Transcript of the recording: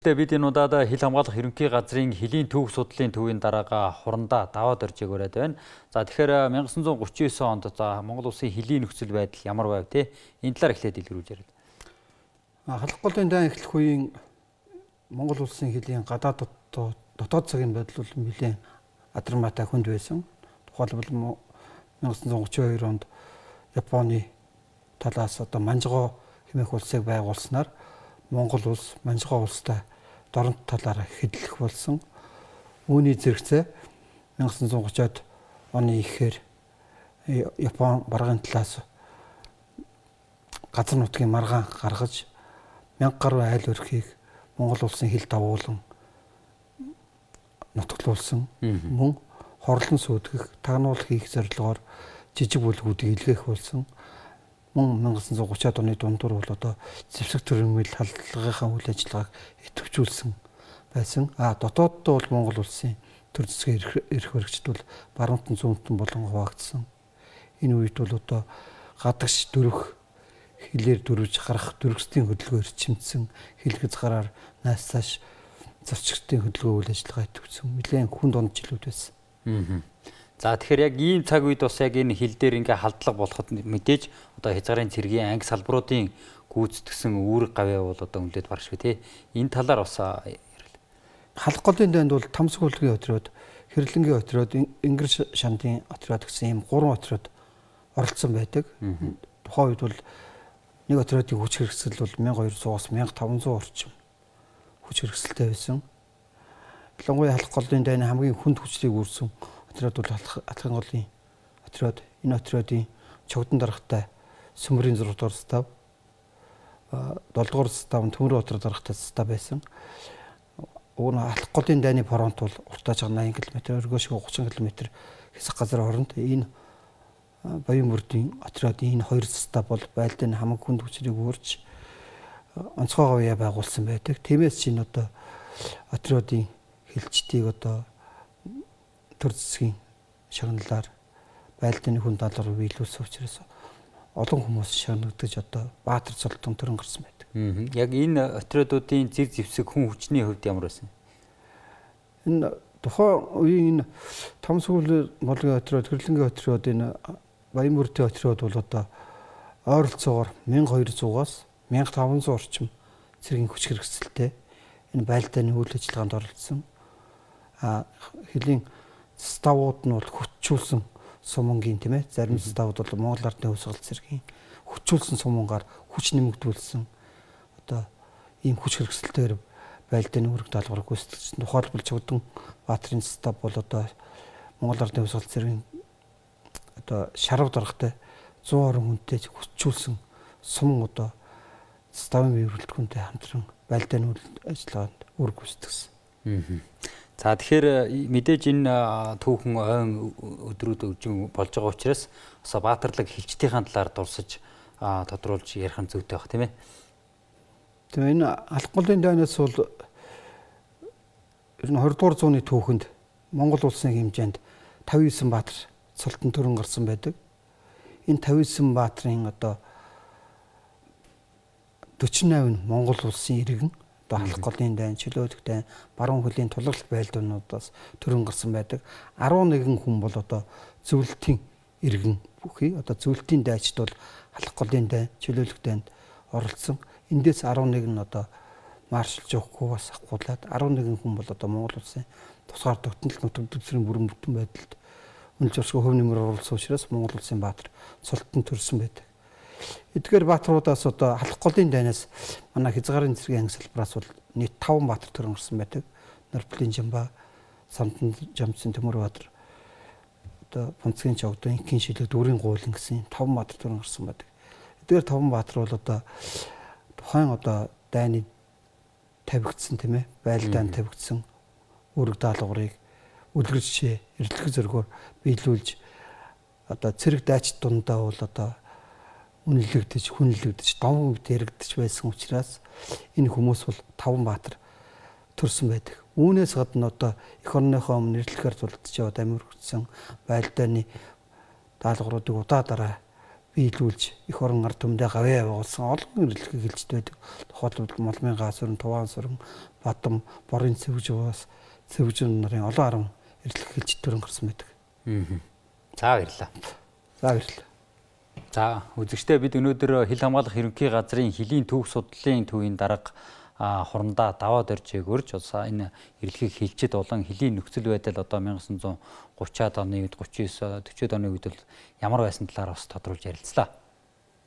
Бид энэ удаад хил хамгаалах ерөнхий газрын хилийн төвх судлалын төвийн дараагаа хурандаа даваад орж ирээд байна. За тэгэхээр 1939 онд Монгол улсын хилийн нөхцөл байдал ямар байв те? Энэ талаар эхлээд дэлгэрүүлж яриад. Халах голын дан эхлэх үеийн Монгол улсын хилийн гадаад дотоод цагийн байдал бол нэлээд адармаатай хүнд байсан. Тухайлбал 1932 онд Японы талаас Манжгоо хэмээх улсыг байгуулснаар Монгол улс Манжгоо улстай дорнод талаараа хэдлэх болсон. Үүний зэрэгцээ 1930-ад оны ихээр Япон баргын талаас газар нутгийн маргаан гаргаж 1000 гаруй айл өрхийг Монгол улсын хил давуулан нутаглуулсан. Мөн хорлон сүйтгэх, тагнуул хийх зорилгоор жижиг бүлгүүдийг илгээх болсон. Мөн 1930-ад оны дундуур бол зэвсэг төрөмөл халдлагынхаа үйл ажиллагааг идэвхжүүлсэн байсан. Дотооддоо бол Монгол улсын төр засгийн эрх баригчд бол баруунтан зүүнтэн болон хуваагдсан. Энэ үед бол гадагш дөрөх хилээр дөрвж гарах дөрвөстийн хөдөлгөөр чимдсэн хэлгэц гараар нааш цааш зарчигчдын хөдөлгөөн үйл ажиллагаа идэвхжүүлсэн. Нэлээд хүнд онд жилүүд байсан. За тэгэхээр яг ийм цаг үед бас яг энэ хил дээр ингээ халдлага болоход мэдээж хязгаарын цэргийн анги салбаруудын гүйцэтгсэн үүрэг гавьяа бол үнэлээд баршгүй тий. Энэ талаар бас халах голын дайнд бол Тамсаг хөлгийн отроод, Хэрлэнгийн отроод, Ингэр шандын отроод гэсэн ийм 3 отроод оролцсон байдаг. Тухайн үед бол нэг отродын хүч хэрэгсэл бол 1200-аас 1500 орчим хүч хэрэгсэлтэй байсан. Ялангуяа халах голын дайны хамгийн хүнд хүчлийг үүрсэн отрод бол алхын голын отрод. Энэ отродын чогдон даргатай Сүмрийн 6 дугаар став, 7 дугаар став Төмөр отрод даргатай став байсан. Уг алхах голын дайны фронт бол уртааж 80 км, өргөөшгөө 30 км хэсэг газар оронд энэ Баян бүрдийн отродын энэ 2 став бол байлдааны хамгийн хүнд хүчийг үүрч онцгой гавьяа байгуулсан байдаг. Тиймээс чинь отродын хилчдийг төр засгийн шагналаар байлдааны хүнд даалгавар биелүүлсэн учраас олон хүмүүс шагнагдаж баатар цолтон төрөн гарсан байдаг. Яг энэ отродуудын зэр зэвсэг хүн хүчний хувьд ямар байсан? Энэ тухайн үеийн энэ Тамсаг молгийн отрод, Хэрлэнгийн отрод, энэ Баян бүрдийн отрод бол ойролцоогоор 1200-аас 1500 орчим цэргийн хүч хэрэгсэлтэй энэ байлдааны үйл ажиллагаанд оролцсон. Хилийн ставууд нь бол хүчжүүлсэн сумангийн тийм ээ, зарим ставууд бол Монгол Ардын хувьсгал цэргийн хүчжүүлсэн сумангаар хүч нэмэгдүүлсэн ийм хүч хэрэгсэлтээр байлдааны үүрэг даалгаврыг гүйцэтгэсэн. Тухайлбал Чогдон Баатрын став бол Монгол Ардын хувьсгал цэргийн шарав даргатай 120 хүнтэй хүчжүүлсэн сум ставын бие бүрэлдэхүүнтэй хамтран байлдааны үйл ажиллагаанд үүрэг гүйцэтгсэн. За тэгэхээр мэдээж энэ түүхэн ойн өдрүүд өржин болж байгаа учраас баатарлаг хилчдийн талаар дурсаж тодруулж ярих нь зүйтэй байх тийм ээ. Тэгээ энэ алах голын дайнаас бол ер нь 20 дугаар зууны түүхэнд Монгол улсын хэмжээнд 59 баатар цолтон төрөн гарсан байдаг. Энэ 59 баатрын 48 нь Монгол улсын иргэн алах голын дайн, чөлөөлөх дайн, баруун хөлийн тулгалт байлдаануудаас төрөн гарсан байдаг. 11 хүн бол зөвлөлтийн иргэн бүхий зөвлөлтийн дайчд бол алах голын дайн, чөлөөлөх дайнд оролцсон. Эндээс 11 нь маршал Жохкоос ахгуулад 11 хүн бол Монгол улсын тусгаар тогтнол нутаг дэвсгэрийн бүрэн бүтэн байдалд үнэлж оршихуй хөв нэмэр оруулсан учраас Монгол улсын баатар цолтон төрсөн байдаг. Эдгээр баатруудаас халах голын дайнаас манай хязгаарын цэргийн анги салбараас бол нийт 5 баатар төрөн гарсан байдаг. Норплын Жамба, Самтан Жамцын Төмөр баатар, Бунцгийн Чогдон, Инкийн шилэг, Дүүрийн гуулин гэсэн 5 баатар төрөн гарсан байдаг. Эдгээр 5 баатар бол тухайн дайны тавигдсан тийм ээ, байлдаанд тавигдсан үүрэг даалгаврыг үлгэрч эрэлхэг зөргөөр биелүүлж цэрэг дайчид дундаа бол үнэлэгдэж, хүнлэгдэж, дом дэрэгдэж байсан учраас энэ хүмүүс бол 5 баатар төрсөн байдаг. Үүнээс гадна эх орныхоо өмнө нэрлэхээр тулдж яваад амир хүчсэн байлдааны даалгавруудыг удаа дараа биелүүлж их орон ард түмдээ гавьяа явуулсан олон эрэлхийг хэлжд байдаг. Тухайлбал Молмын гаасурн, Туван сүрэн, Бадам, Борын цэвжин нарын олон арван эрэлхийг хэлж төрөн гарсан байдаг. За баярлалаа. За баярлалаа. За үзэгчдээ бид өнөөдөр хил хамгаалах ерөнхий газрын хилийн түүх судлалын төвийн дарга хурандаа даваад орж өгөрж энэ эрэлхийг хэлчихэд болон хилийн нөхцөл байдал одоо 1930-аад оны үед 39 40-ад оны үед бол ямар байсан талаар бас тодруулж ярилцлаа.